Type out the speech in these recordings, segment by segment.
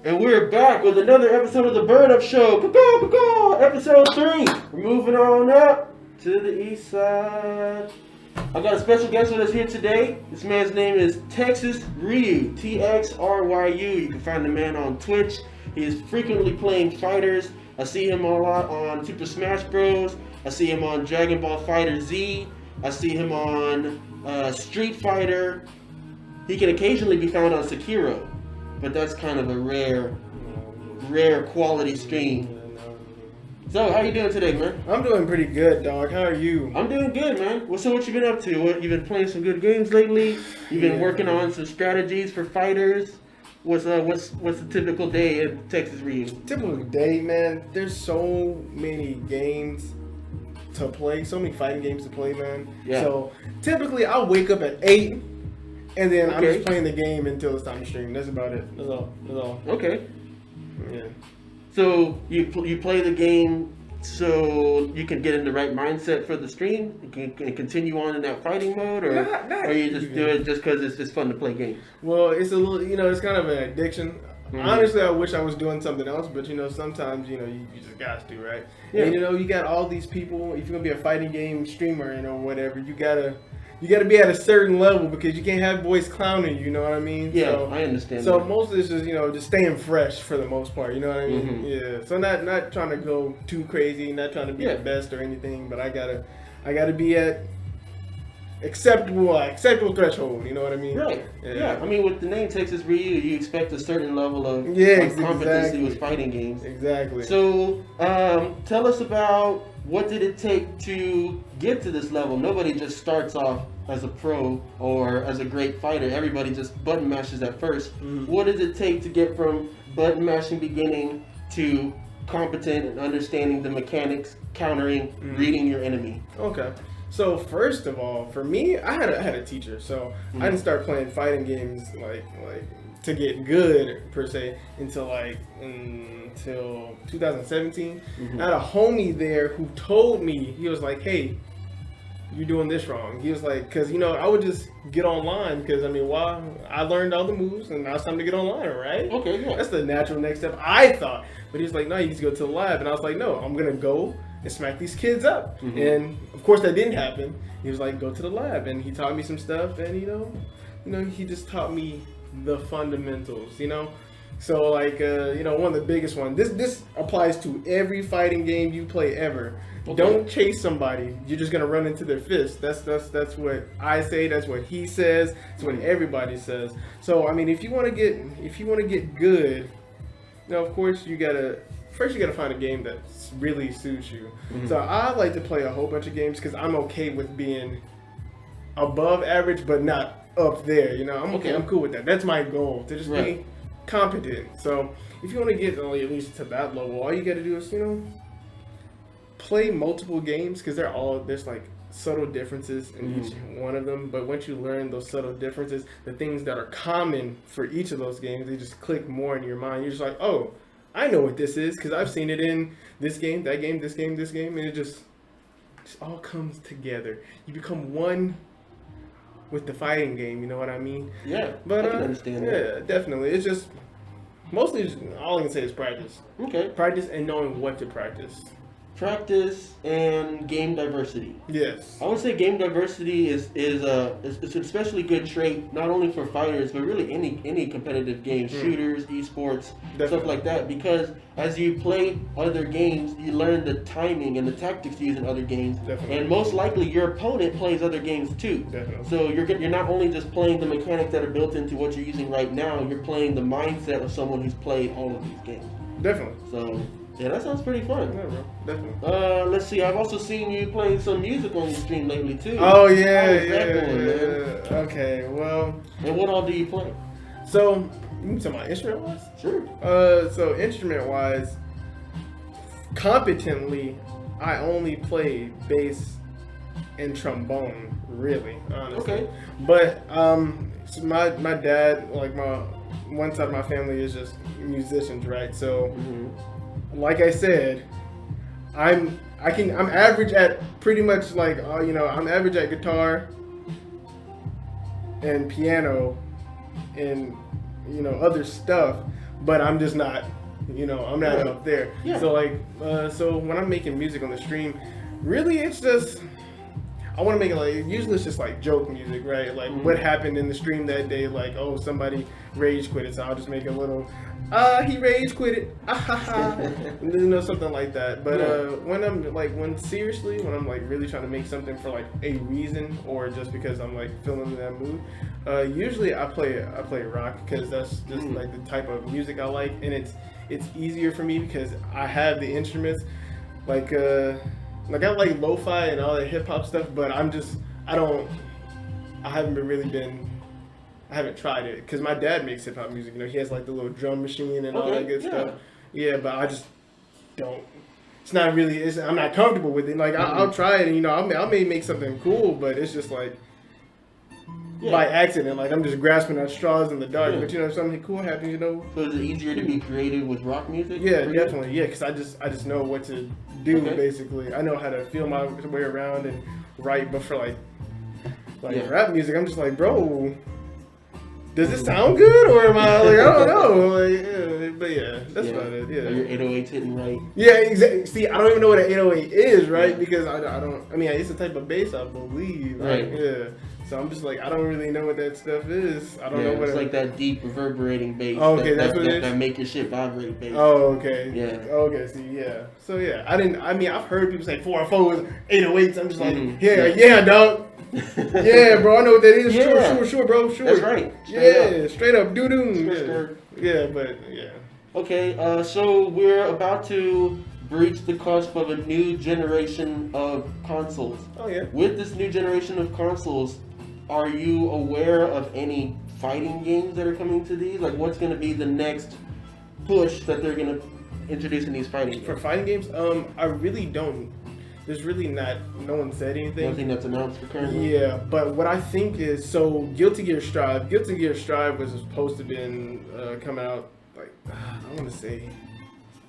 And we're back with another episode of the Birduuup Show. Episode 3. We're moving on up to the east side. I got a special guest with us here today. This man's name is TXSRYU, TXRYU. You can find the man on Twitch. He is frequently playing fighters. I see him a lot on Super Smash Bros. I see him on Dragon Ball Fighter Z. I see him on Street Fighter. He can occasionally be found on Sekiro, but that's kind of a rare quality stream. So, how you doing today, man? I'm doing pretty good, dog. How are you? I'm doing good, man. What you been up to? You've been playing some good games lately? You've been working on some strategies for fighters? What's a typical day at TXSRYU? Typical day, man. There's so many games to play, so many fighting games to play, man. Yeah. So typically I'll wake up at 8 and then I'm just playing the game until it's time to stream. That's about it. That's all. Okay. Yeah. So you play the game so you can get in the right mindset for the stream and continue on in that fighting mode, or you just do it just because it's just fun to play games? Well, it's a little, it's kind of an addiction. Mm-hmm. Honestly, I wish I was doing something else, but sometimes you just got to, right? Yeah. And you got all these people. If you're gonna be a fighting game streamer, whatever, you gotta be at a certain level because you can't have boys clowning you. You know what I mean? Yeah, so, I understand. So most of this is just staying fresh for the most part. You know what I mean? Mm-hmm. Yeah. So not trying to go too crazy, not trying to be the best or anything, but I gotta be at acceptable threshold. You know what I mean? Right. Yeah. I mean, with the name TXSRYU, you expect a certain level of competency with fighting games. Exactly. So tell us about what did it take to get to this level. Nobody just starts off as a pro or as a great fighter. Everybody just button mashes at first. Mm-hmm. What does it take to get from button mashing beginning to competent and understanding the mechanics, countering, reading your enemy? Okay. So first of all, for me, I had a teacher, so I didn't start playing fighting games like to get good per se until 2017. Mm-hmm. I had a homie there who told me, he was like, "Hey, you're doing this wrong." He was like, because I would just get online because I learned all the moves and now it's time to get online, right? Okay, yeah. That's the natural next step, I thought. But he was like, "No, you need to go to the lab," and I was like, "No, I'm gonna go and smack these kids up." Mm-hmm. And of course that didn't happen. He was like, "Go to the lab," and he taught me some stuff, and he just taught me the fundamentals, So one of the biggest ones. This applies to every fighting game you play ever. Okay. Don't chase somebody. You're just gonna run into their fist. That's what I say. That's what he says. That's what everybody says. So if you want to get good, of course you gotta find a game that really suits you. Mm-hmm. So I like to play a whole bunch of games because I'm okay with being above average, but not up there. I'm okay. I'm cool with that. That's my goal, to just be competent. So if you want to get at least to that level, all you got to do is play multiple games because there's like subtle differences in each one of them. But once you learn those subtle differences, the things that are common for each of those games, they just click more in your mind. You're just like, oh, I know what this is because I've seen it in this game, that game, this game, and it just all comes together. You become one with the fighting game, you know what I mean? Yeah, but I can understand that. Yeah, definitely. It's just mostly all I can say is practice. Okay. Practice and knowing what to practice. Practice and game diversity. Yes. I would say game diversity is an especially good trait, not only for fighters, but really any competitive games, shooters, esports, stuff like that. Because as you play other games, you learn the timing and the tactics used in other games. Definitely. And most likely your opponent plays other games too. Definitely. So you're not only just playing the mechanics that are built into what you're using right now, you're playing the mindset of someone who's played all of these games. Definitely. So yeah, that sounds pretty fun. Yeah, bro. Definitely. Let's see. I've also seen you playing some music on your stream lately too. Oh yeah, How is that going, man? Okay, well. And what all do you play? So, you talking about instrument wise? Sure. So instrument wise, competently, I only play bass and trombone, really, honestly. Okay. But so my dad, like one side of my family is just musicians, right? So. Like I said, I'm average at pretty much I'm average at guitar and piano and other stuff, but I'm just not, I'm not up there. Yeah. So like, so when I'm making music on the stream, really it's just, I want to make it like, usually it's just like joke music, right? Like what happened in the stream that day, like, oh, somebody rage quitted, so I'll just make a little, he rage quitted, something like that. But when I'm like, when I'm like really trying to make something for like a reason or just because I'm like feeling in that mood, usually I play rock because that's just like the type of music I like, and it's easier for me because I have the instruments, like I like lo-fi and all that hip hop stuff, but I haven't tried it because my dad makes hip hop music. He has like the little drum machine and all that good stuff. Yeah, but I just don't. It's not really. I'm not comfortable with it. Like I'll try it, and I may make something cool, but it's just like by accident. Like I'm just grasping at straws in the dark. But if something cool happens, So is it easier to be creative with rock music? Yeah, definitely. Yeah, because I just know what to do basically. I know how to feel my way around and write. But for like rap music, I'm just like, bro, does it sound good or am I like, I don't know. Like, but yeah, that's about it. Yeah. Are your 808s hitting right? Yeah, exactly. See, I don't even know what an 808 is, right? Because I don't. I mean, it's a type of bass, I believe. Right. Yeah. So I'm just like, I don't really know what that stuff is. I don't know what it's like that deep reverberating bass. Oh, okay, that's what it is? That make your shit vibrate bass. Oh, okay. Yeah. Okay, see, yeah. So yeah, I've heard people say 404 with 808s. I'm just like, yeah, dog. Yeah, bro, I know what that is. Sure, bro, sure. That's right. Straight up, doo-doo. Yeah, but yeah. Okay, so we're about to breach the cusp of a new generation of consoles. Oh yeah. With this new generation of consoles, are you aware of any fighting games that are coming to these? Like, what's going to be the next push that they're going to introduce in these fighting games? For fighting games, I really don't. There's really not. No one said anything. Nothing that's announced for currently. Yeah, but what I think is Guilty Gear Strive. Guilty Gear Strive was supposed to been coming out like I want to say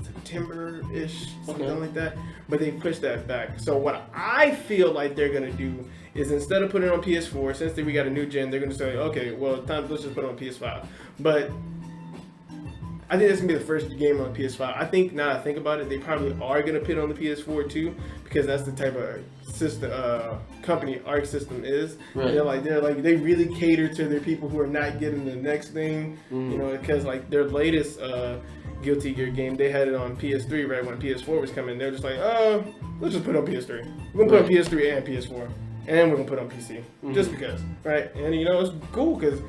September-ish, something like that. But they pushed that back. So what I feel like they're gonna do is instead of putting it on PS4, since we got a new gen, they're gonna say, okay, well, let's just put it on PS5. But I think that's gonna be the first game on PS5. I think now that I think about it, they probably are gonna put it on the PS4 too, because that's the type of system company Arc System is. Right. They really cater to their people who are not getting the next thing, because like their latest Guilty Gear game, they had it on PS3 right when PS4 was coming. They're just like, let's just put it on PS3. We're gonna put it on PS3 and PS4, and we're gonna put it on PC just because, right? And it's cool because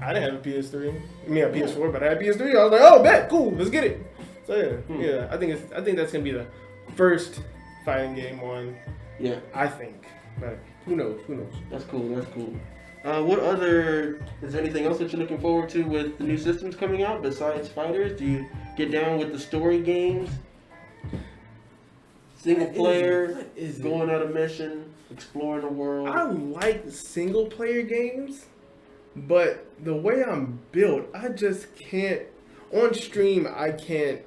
I didn't have a PS3. I mean, a PS4, but I had a PS3. I was like, oh, bet, cool, let's get it. So yeah, I think that's gonna be the first fighting game one. Yeah, I think, but who knows? That's cool. Is there anything else that you're looking forward to with the new systems coming out besides fighters? Do you get down with the story games? Single player, going on a mission, exploring the world. I like single player games, but the way I'm built, I just can't. On stream, I can't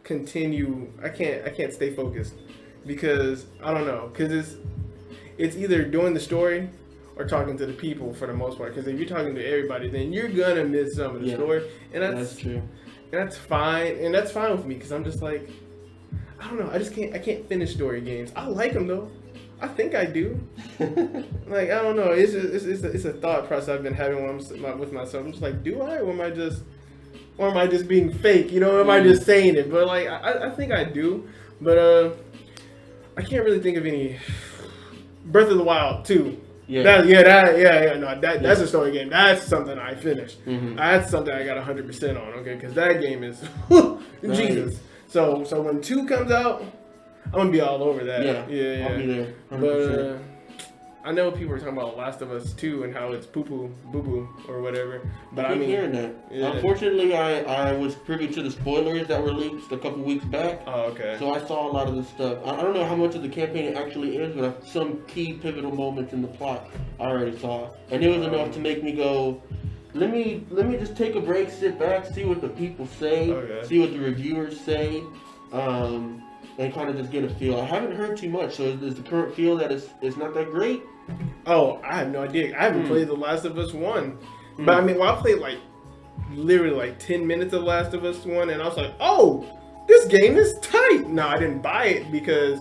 continue. I can't stay focused because I don't know. Because it's either doing the story or talking to the people for the most part. Because if you're talking to everybody, then you're gonna miss some of the story, and that's true. And that's fine, and that's fine with me because I'm just like, I don't know. I can't finish story games. I like them though. I think I do. Like I don't know. It's a thought process I've been having when I'm with myself. I'm just like, do I, or am I just being fake? Am I just saying it? But like, I think I do. But I can't really think of any. Breath of the Wild 2. That's a story game. That's something I finished. That's something I got 100% on. Okay, because that game is Jesus. So when 2 comes out, I'm gonna be all over that. Yeah. I'll be there. 100%. But I know people were talking about Last of Us 2 and how it's boo boo or whatever. But I mean, hearing that. Yeah. Unfortunately, I was privy to the spoilers that were leaked a couple weeks back. Oh, okay. So I saw a lot of this stuff. I don't know how much of the campaign it actually is, but some key pivotal moments in the plot I already saw, and it was enough to make me go, let me just take a break, sit back, see what the people say, see what the reviewers say, and kind of just get a feel. I haven't heard too much, so is the current feel that it's not that great? Oh, I have no idea. I haven't played The Last of Us 1. But I mean, I played like literally like 10 minutes of Last of Us 1, and I was like, oh, this game is tight. No, I didn't buy it because,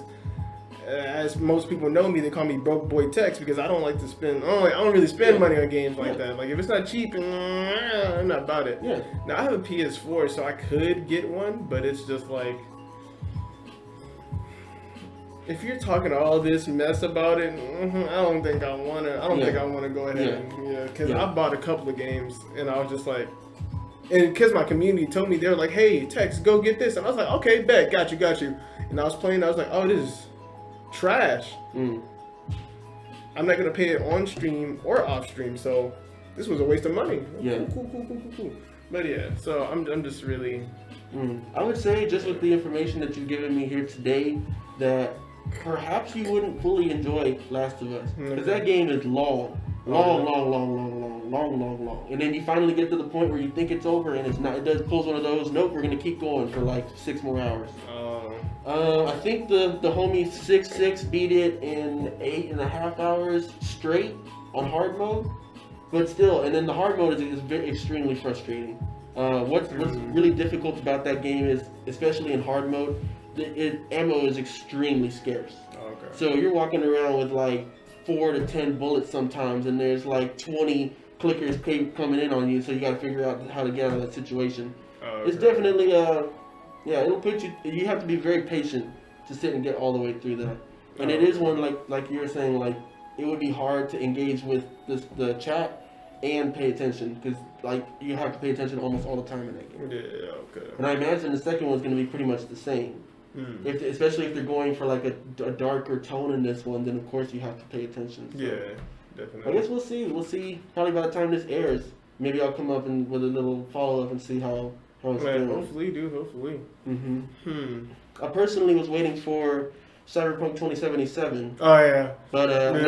as most people know me, they call me broke boy Tex because I don't like to spend. I don't really spend money on games like that. Like if it's not cheap, I'm not about it. Yeah. Now I have a PS4, so I could get one, but it's just like, if you're talking all this mess about it, I don't think I wanna. I don't think I wanna go ahead and because I bought a couple of games and I was just like, and because my community told me, they were like, hey Tex, go get this, and I was like, okay, bet, got you. And I was playing, I was like, oh, this is trash. I'm not gonna pay it on stream or off stream, so this was a waste of money. Yeah. Cool. But yeah, so I'm just really. I would say, just with the information that you've given me here today, that perhaps you wouldn't fully enjoy Last of Us, because that game is long, and then you finally get to the point where you think it's over, and it's not. It does pulls one of those. Nope, we're gonna keep going for like 6 more hours. I think the homie 6-6 beat it in 8.5 hours straight on hard mode, but still, and then the hard mode is very extremely frustrating. What's really difficult about that game is, especially in hard mode, ammo is extremely scarce. Okay. So you're walking around with like 4 to 10 bullets sometimes, and there's like 20 clickers coming in on you, so you got to figure out how to get out of that situation. Okay. It's definitely it'll put you. You have to be very patient to sit and get all the way through that. And it is one like you were saying, like it would be hard to engage with the chat and pay attention, because like you have to pay attention almost all the time in that game. Yeah, okay. And I imagine the second one's going to be pretty much the same. Especially if they're going for like a darker tone in this one, then of course you have to pay attention. So. Yeah, definitely. I guess we'll see. We'll see. Probably by the time this airs, maybe I'll come up with a little follow up and see how it's going. Hopefully, dude. Hopefully. I personally was waiting for Cyberpunk 2077. Oh yeah. But I'm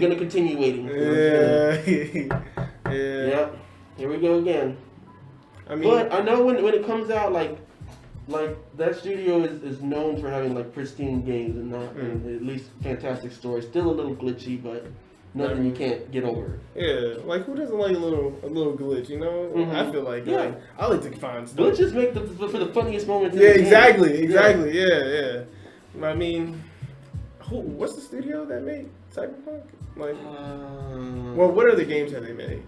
gonna continue waiting. Yeah. Yep. Here we go again. I mean, but I know when it comes out, like that studio is known for having like pristine games and not and at least fantastic stories. Still a little glitchy, but nothing you can't get over. Yeah, like who doesn't like a little glitch? You know, I feel like I like to find stuff. Glitches make for the funniest moments. Yeah, exactly. Yeah. I mean, what's the studio that made Cyberpunk? Like, well, what other games have they made?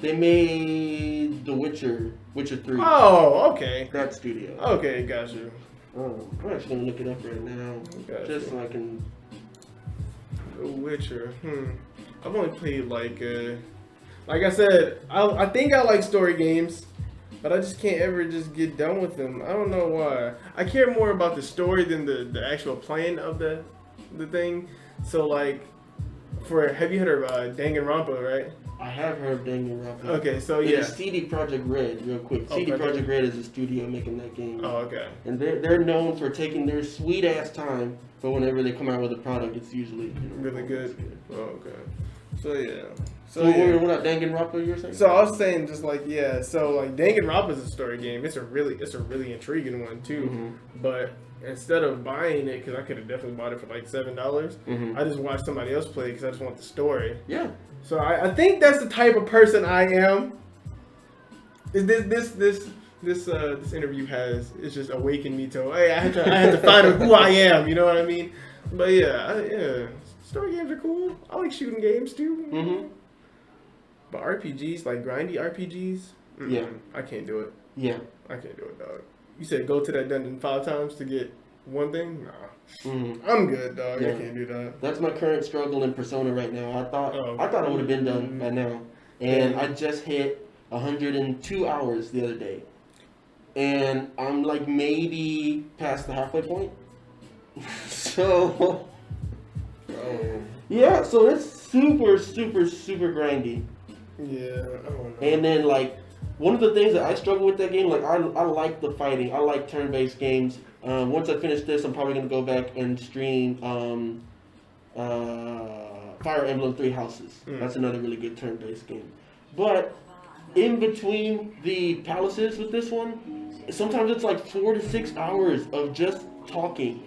They made The Witcher 3. Oh, okay. That studio. Okay, gotcha. I'm actually gonna look it up right now, just so I can. The Witcher. I've only played like I said, I think I like story games, but I just can't ever just get done with them. I don't know why. I care more about the story than the actual playing of the thing. So like, have you heard of Danganronpa, right? I have heard of Danganronpa. Okay, so yeah. It's CD Projekt Red, real quick. CD Projekt Red is the studio making that game. Oh, okay. And they're known for taking their sweet ass time, but whenever they come out with a product, it's usually really good. Oh, okay. So yeah. What about Danganronpa you were saying? So I was saying just like so like Danganronpa is a story game. It's a really intriguing one too. But instead of buying it, because I could have definitely bought it for like $7, I just watched somebody else play because I just want the story. Yeah. So I think that's the type of person I am. Is this interview is just awakened me to, hey, I had to find out who I am. You know what I mean? But yeah. Story games are cool. I like shooting games too. But RPGs, like grindy RPGs, I can't do it. Yeah. I can't do it, dog. You said go to that dungeon 5 times to get one thing? Nah. I'm good, dog. I can't do that. That's my current struggle in Persona right now. I thought I would have been done by now. And I just hit 102 hours the other day. And I'm like maybe past the halfway point. So yeah, so it's super grindy. Yeah, I don't know. And then like one of the things that I struggle with that game, like I like the fighting. I like turn-based games. Once I finish this, I'm probably gonna go back and stream Fire Emblem 3 Houses. That's another really good turn-based game. But in between the palaces with this one, sometimes it's like 4 to 6 hours of just talking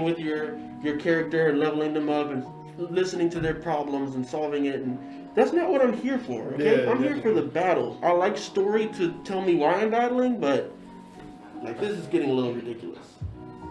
with your character and leveling them up and listening to their problems and solving it, and That's not what I'm here for, okay? Yeah, I'm here for the battles. I like story to tell me why I'm battling, but like this is getting a little ridiculous.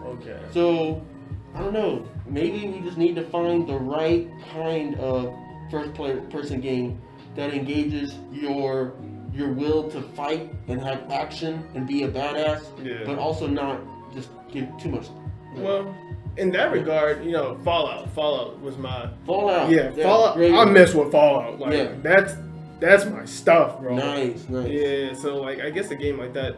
Okay. So, I don't know. Maybe we just need to find the right kind of first-person game that engages your will to fight and have action and be a badass, but also not just give too much. Well, in that regard, you know, Fallout was my Fallout. Yeah, Fallout. I mess with Fallout. Like that's my stuff, bro. Nice. Yeah, so like I guess a game like that,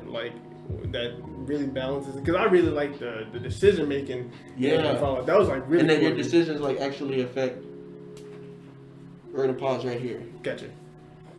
that really balances because I really like the decision making. Yeah, Fallout. That was like really. And then cool. your decisions like actually affect. We're gonna pause right here. Gotcha.